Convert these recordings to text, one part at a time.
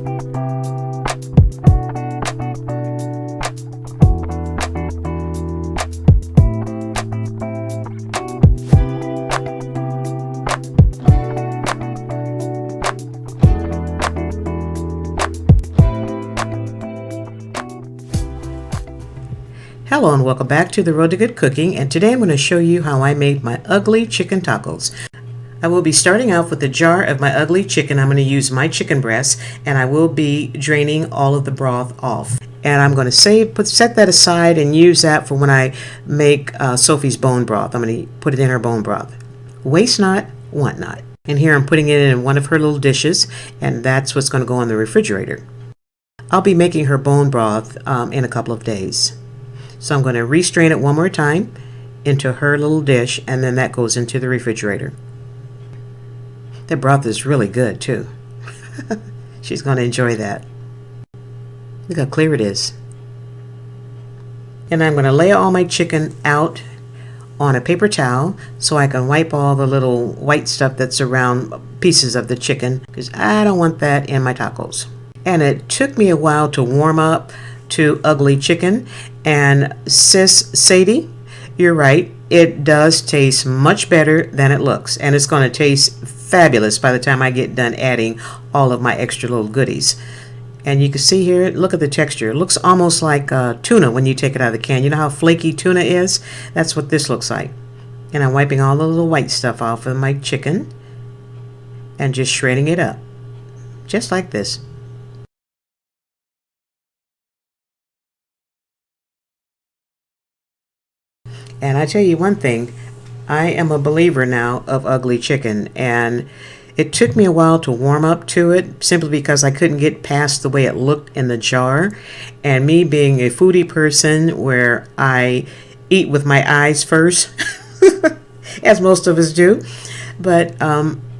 Hello and welcome back to the Road to Good Cooking, and today I'm going to show you how I made my ugly chicken tacos. I will be starting off with a jar of my ugly chicken. I'm going to use my chicken breast, and I will be draining all of the broth off. And I'm going to set that aside and use that for when I make Sophie's bone broth. I'm going to put it in her bone broth. Waste not, want not. And here I'm putting it in one of her little dishes, and that's what's going to go in the refrigerator. I'll be making her bone broth in a couple of days. So I'm going to restrain it one more time into her little dish, and then that goes into the refrigerator. That broth is really good too. She's going to enjoy that. Look how clear it is. And I'm going to lay all my chicken out on a paper towel so I can wipe all the little white stuff that's around pieces of the chicken, because I don't want that in my tacos. And it took me a while to warm up to ugly chicken, and sis Sadie, you're right, it does taste much better than it looks, and it's going to taste fabulous by the time I get done adding all of my extra little goodies. And you can see here, look at the texture. It looks almost like tuna when you take it out of the can. You know how flaky tuna is? That's what this looks like. And I'm wiping all the little white stuff off of my chicken and just shredding it up just like this. And I tell you one thing, I am a believer now of ugly chicken, and it took me a while to warm up to it simply because I couldn't get past the way it looked in the jar. And me being a foodie person where I eat with my eyes first, as most of us do, but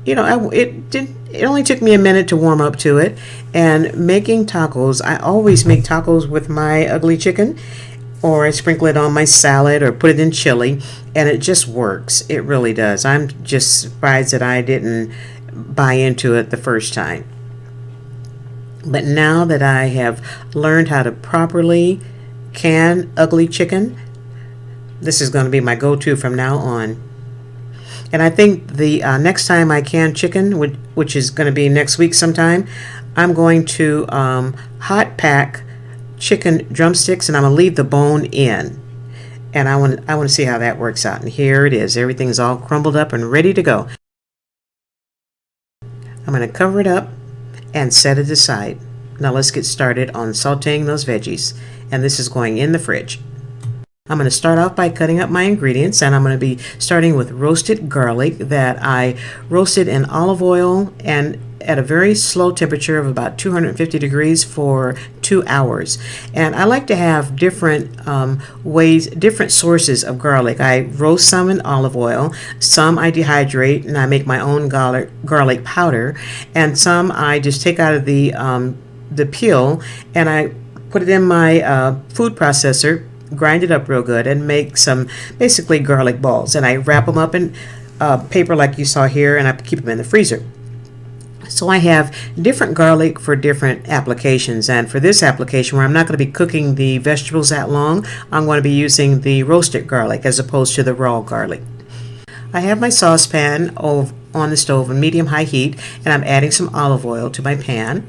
it only took me a minute to warm up to it. And making tacos, I always make tacos with my ugly chicken, or I sprinkle it on my salad or put it in chili, and it just works. It really does. I'm just surprised that I didn't buy into it the first time. But now that I have learned how to properly can ugly chicken, this is going to be my go-to from now on. And I think the next time I can chicken, which is going to be next week sometime, I'm going to hot pack chicken drumsticks, and I'm gonna leave the bone in, and I want to see how that works out. And here it is. Everything's all crumbled up and ready to go. I'm gonna cover it up and set it aside. Now let's get started on sauteing those veggies, and this is going in the fridge. I'm going to start off by cutting up my ingredients, and I'm going to be starting with roasted garlic that I roasted in olive oil and at a very slow temperature of about 250 degrees for 2 hours. And I like to have different different sources of garlic. I roast some in olive oil, some I dehydrate and I make my own garlic powder, and some I just take out of the peel and I put it in my food processor, grind it up real good, and make some basically garlic balls. And I wrap them up in paper like you saw here, and I keep them in the freezer. So I have different garlic for different applications, and for this application where I'm not going to be cooking the vegetables that long, I'm going to be using the roasted garlic as opposed to the raw garlic. I have my saucepan on the stove on medium-high heat, and I'm adding some olive oil to my pan.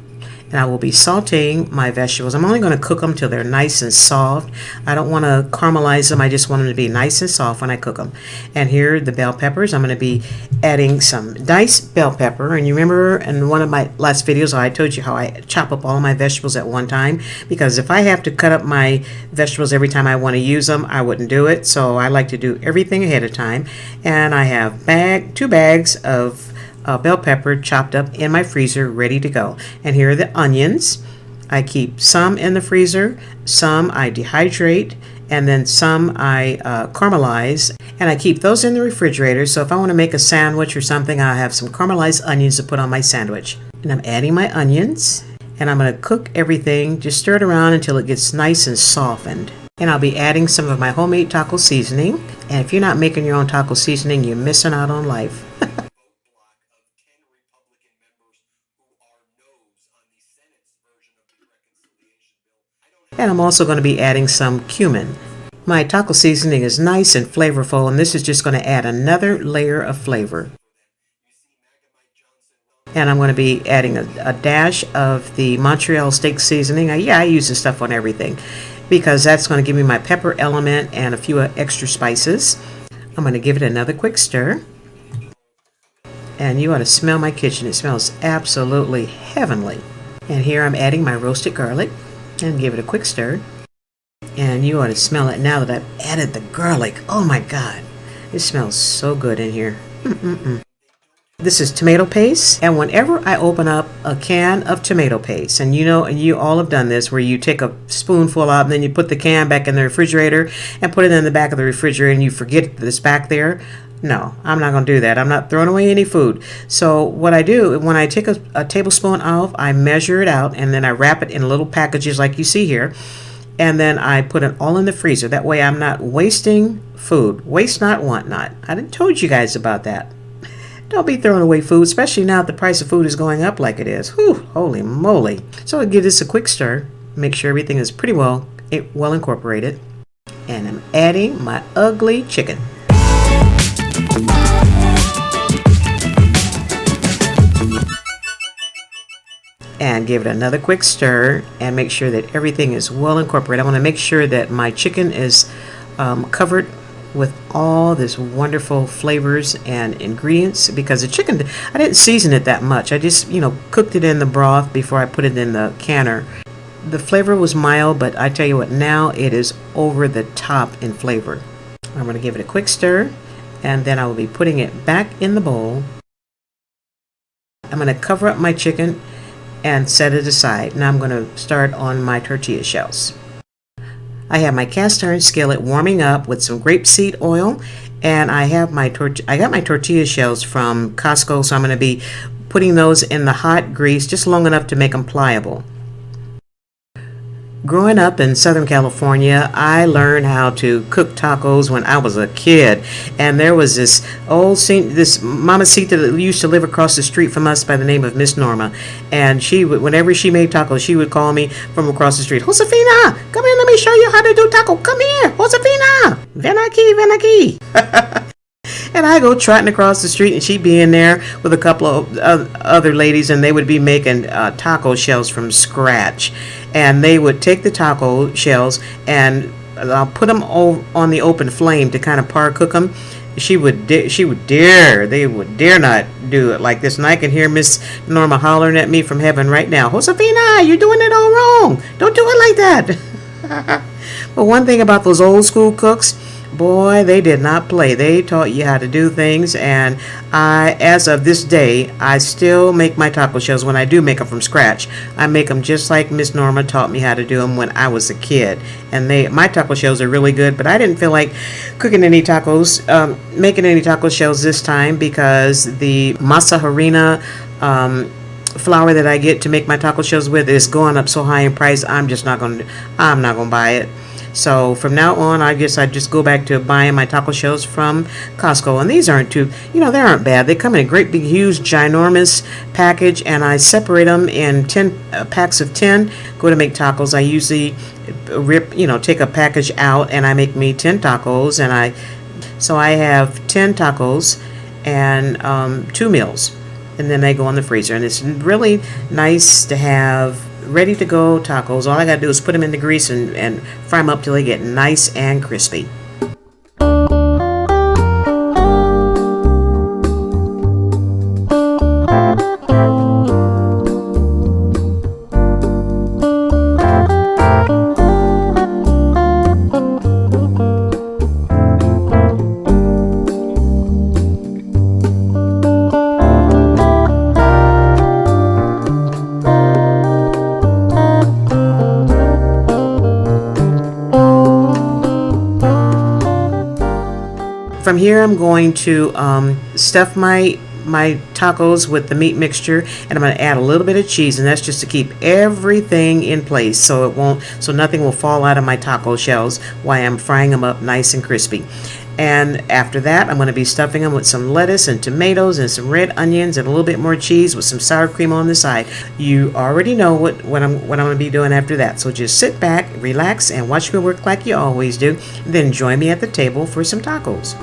And I will be sauteing my vegetables. I'm only going to cook them till they're nice and soft. I don't want to caramelize them. I just want them to be nice and soft when I cook them. And here are the bell peppers. I'm going to be adding some diced bell pepper. And you remember in one of my last videos I told you how I chop up all my vegetables at one time, because if I have to cut up my vegetables every time I want to use them, I wouldn't do it. So I like to do everything ahead of time. And I have 2 bags of bell pepper chopped up in my freezer, ready to go. And here are the onions. I keep some in the freezer, some I dehydrate, and then some I caramelize, and I keep those in the refrigerator. So if I want to make a sandwich or something, I have some caramelized onions to put on my sandwich. And I'm adding my onions, and I'm going to cook everything, just stir it around until it gets nice and softened. And I'll be adding some of my homemade taco seasoning. And if you're not making your own taco seasoning, you're missing out on life. And I'm also going to be adding some cumin. My taco seasoning is nice and flavorful, and this is just going to add another layer of flavor. And I'm going to be adding a dash of the Montreal steak seasoning. I use this stuff on everything because that's going to give me my pepper element and a few extra spices. I'm going to give it another quick stir. And you ought to smell my kitchen. It smells absolutely heavenly. And here I'm adding my roasted garlic and give it a quick stir. And you ought to smell it now that I've added the garlic. Oh my God, it smells so good in here. This is tomato paste, and whenever I open up a can of tomato paste, and you all have done this, where you take a spoonful out and then you put the can back in the refrigerator and put it in the back of the refrigerator and you forget that it's back there. No, I'm not going to do that. I'm not throwing away any food. So what I do, when I take a tablespoon off, I measure it out and then I wrap it in little packages like you see here. And then I put it all in the freezer. That way I'm not wasting food. Waste not, want not. I done told you guys about that. Don't be throwing away food, especially now that the price of food is going up like it is. Whew, holy moly. So I'll give this a quick stir. Make sure everything is pretty well incorporated. And I'm adding my ugly chicken. And give it another quick stir and make sure that everything is well incorporated. I want to make sure that my chicken is covered with all this wonderful flavors and ingredients, because the chicken, I didn't season it that much. I just cooked it in the broth before I put it in the canner. The flavor was mild, but I tell you what, now it is over the top in flavor. I'm going to give it a quick stir, and then I will be putting it back in the bowl. I'm going to cover up my chicken and set it aside. Now I'm going to start on my tortilla shells. I have my cast iron skillet warming up with some grapeseed oil, and I got my tortilla shells from Costco, so I'm going to be putting those in the hot grease just long enough to make them pliable. Growing up in Southern California, I learned how to cook tacos when I was a kid, and there was this mamacita that used to live across the street from us by the name of Miss Norma, and she would, whenever she made tacos, she would call me from across the street. Josefina, come here, let me show you how to do taco. Come here, Josefina, ven aquí. And I go trotting across the street, and she'd be in there with a couple of other ladies, and they would be making taco shells from scratch. And they would take the taco shells and put them on the open flame to kind of par cook them. They would dare not do it like this. And I can hear Miss Norma hollering at me from heaven right now. Josefina, you're doing it all wrong. Don't do it like that. But one thing about those old school cooks, boy, they did not play. They taught you how to do things, and as of this day, I still make my taco shells. When I do make them from scratch, I make them just like Miss Norma taught me how to do them when I was a kid. And my taco shells are really good, but I didn't feel like cooking any tacos, making any taco shells this time, because the masa harina flour that I get to make my taco shells with is going up so high in price. I'm not gonna buy it. So from now on, I guess I just go back to buying my taco shells from Costco. And these aren't they aren't bad. They come in a great big, huge, ginormous package, and I separate them in 10 packs of 10. Go to make tacos. I usually take a package out, and I make me 10 tacos, and so I have 10 tacos and 2 meals, and then they go in the freezer. And it's really nice to have ready to go tacos. All I gotta do is put them in the grease and fry them up till they get nice and crispy. From here, I'm going to stuff my tacos with the meat mixture, and I'm going to add a little bit of cheese, and that's just to keep everything in place so nothing will fall out of my taco shells while I'm frying them up nice and crispy. And after that, I'm going to be stuffing them with some lettuce and tomatoes and some red onions and a little bit more cheese with some sour cream on the side. You already know what I'm going to be doing after that. So just sit back, relax, and watch me work like you always do. Then join me at the table for some tacos.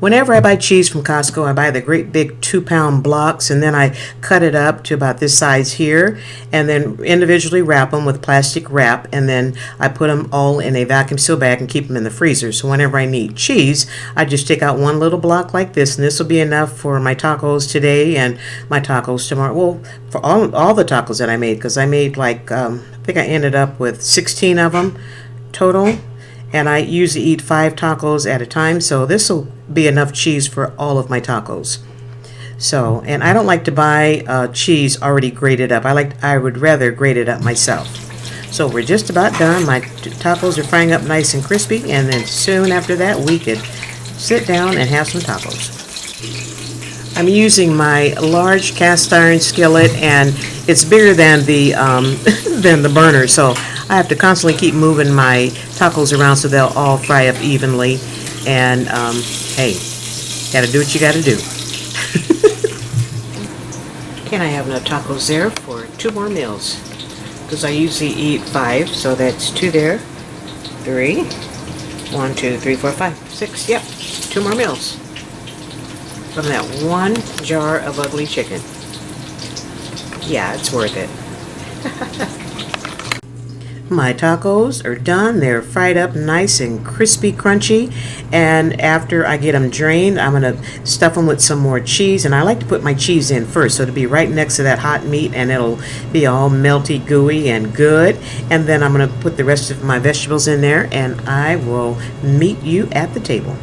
Whenever I buy cheese from Costco, I buy the great big 2-pound blocks, and then I cut it up to about this size here, and then individually wrap them with plastic wrap, and then I put them all in a vacuum seal bag and keep them in the freezer. So whenever I need cheese, I just take out one little block like this, and this will be enough for my tacos today and my tacos tomorrow. Well, for all the tacos that I made, because I made like, I think I ended up with 16 of them total. And I usually eat 5 tacos at a time, so this will be enough cheese for all of my tacos. So, and I don't like to buy cheese already grated up. I would rather grate it up myself. So we're just about done. My tacos are frying up nice and crispy, and then soon after that we could sit down and have some tacos. I'm using my large cast iron skillet, and it's bigger than the than the burner, so I have to constantly keep moving my tacos around so they'll all fry up evenly. And hey, gotta do what you gotta do. Can I have enough tacos there for 2 more meals? Because I usually eat 5, so that's 2 there, 3, 1, 2, 3, 4, 5, 6. Yep, 2 more meals from that 1 jar of ugly chicken. Yeah, it's worth it. My tacos are done. They're fried up nice and crispy, crunchy. And after I get them drained, I'm going to stuff them with some more cheese. And I like to put my cheese in first, so it'll be right next to that hot meat, and it'll be all melty, gooey, and good. And then I'm going to put the rest of my vegetables in there, and I will meet you at the table.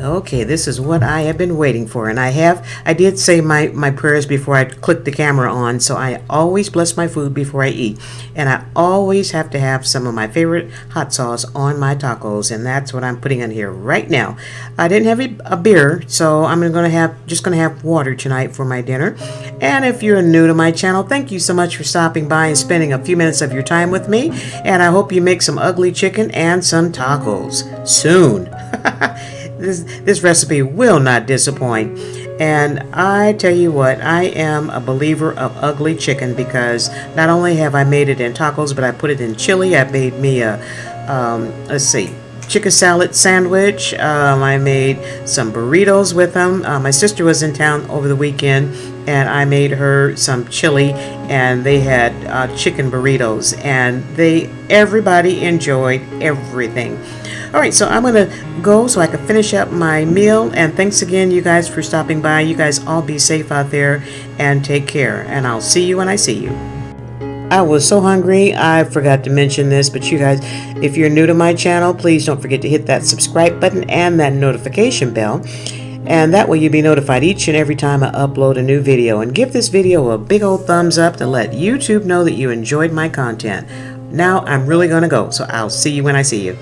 Okay, this is what I have been waiting for, and I did say my prayers before I clicked the camera on, so I always bless my food before I eat, and I always have to have some of my favorite hot sauce on my tacos, and that's what I'm putting on here right now. I didn't have a beer, so I'm just gonna have water tonight for my dinner. And if you're new to my channel, thank you so much for stopping by and spending a few minutes of your time with me, and I hope you make some ugly chicken and some tacos soon. This recipe will not disappoint. And I tell you what, I am a believer of ugly chicken because not only have I made it in tacos, but I put it in chili. I made me a, let's see, chicken salad sandwich. I made some burritos with them. My sister was in town over the weekend, and I made her some chili, and they had chicken burritos, and everybody enjoyed everything. All right, so I'm going to go so I can finish up my meal, and thanks again, you guys, for stopping by. You guys all be safe out there and take care, and I'll see you when I see you. I was so hungry, I forgot to mention this, but you guys, if you're new to my channel, please don't forget to hit that subscribe button and that notification bell. And that way you'll be notified each and every time I upload a new video. And give this video a big old thumbs up to let YouTube know that you enjoyed my content. Now I'm really going to go, so I'll see you when I see you.